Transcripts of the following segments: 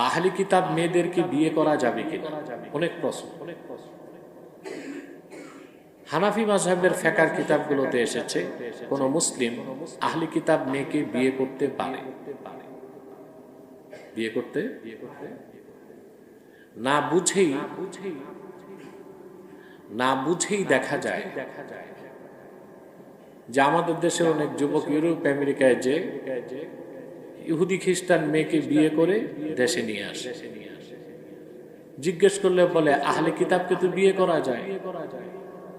আহলি কিতাব মেয়েদেরকে বিয়ে করা যাবে কিনা, অনেক প্রশ্ন। হানাফি মাযহাবের ফিকহের কিতাবগুলোতে এসেছে কোন মুসলিম আহলি কিতাব মেয়েকে বিয়ে করতে পারে। বিয়ে করতে না বুঝেই দেখা যায় যে আমাদের দেশে অনেক যুবক ইউরোপ আমেরিকায় যে ইহুদি খ্রিস্টান মেয়েকে বিয়ে করে দেশে নিয়ে আসে। জিজ্ঞেস করলে বলে আহলে কিতাবকে তো বিয়ে করা যায়।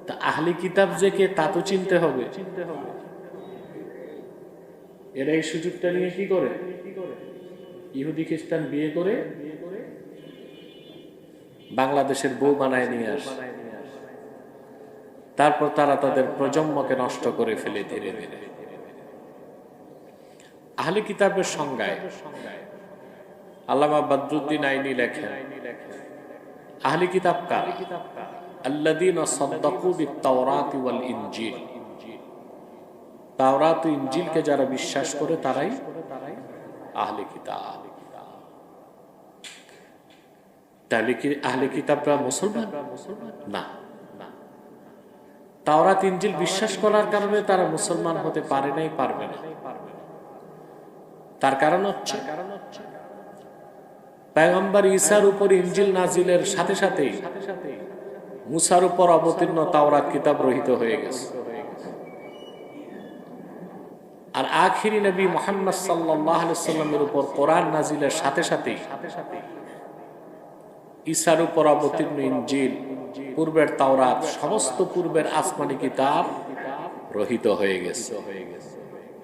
তা আহলে কিতাব যে কে তা তো চিনতে হবে। এরা এই সুযোগটা নিয়ে কি করে, ইহুদি খ্রিস্টান বিয়ে করে বাংলাদেশের বউ বানায় নিয়ে আসে। তারপর তারা তাদের প্রজন্মকে নষ্ট করে ফেলে ধীরে ধীরে। আহলে কিতাবের সংজ্ঞায় আল্লামা বদরুদ্দীন আইনি লেখেন, আহলে কিতাব কারা? আল্লাযীনা সাদ্দাকু বিত-তাওরাতি ওয়াল ইনজিল। তাওরাত ও ইনজিলকে যারা বিশ্বাস করে তারাই আহলে কিতাব। তাহলে কি আহলে কিতাবরা মুসলমান? না। তাওরাত ইনজিল বিশ্বাস করার কারণে তারা মুসলমান হতে পারে নাই, পারবে না। তার কারণ হচ্ছে পয়গম্বর ঈসার উপর ইনজিল নাজিলের সাথে সাথে মুসার উপর অবতীর্ণ তাওরাত কিতাব রহিত হয়ে গেছে। আর আখিরি নবী মুহাম্মদ সাল্লাল্লাহু আলাইহি সাল্লামের উপর কোরআন নাজিলের সাথে সাথে ঈসার উপর অবতীর্ণ ইনজিল, পূর্বের তাওরাত, সমস্ত পূর্বের আসমানি কিতাব রহিত হয়ে গেছে।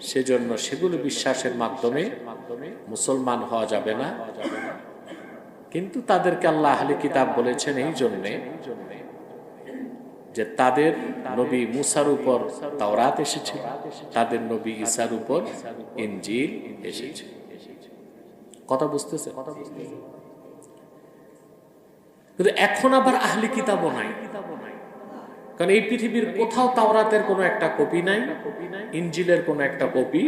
সেজন্য সেগুলো বিশ্বাসের মাধ্যমে মুসলমান হওয়া যাবে না। কিন্তু তাদেরকে আল্লাহ আহলে কিতাব বলেছেন এই জন্যে যে তাদের নবী মুসার উপর তাওরাত এসেছে, তাদের নবী ঈসার উপর ইনজিল এসেছে। কথা বুঝতেছে? কিন্তু এখন আবার আহলে কিতাবও নাই, কারণ এই পৃথিবীর কোথাও তাওরাতের কোনো একটা কপি নাই, ইনজিলের কোনো একটা কপি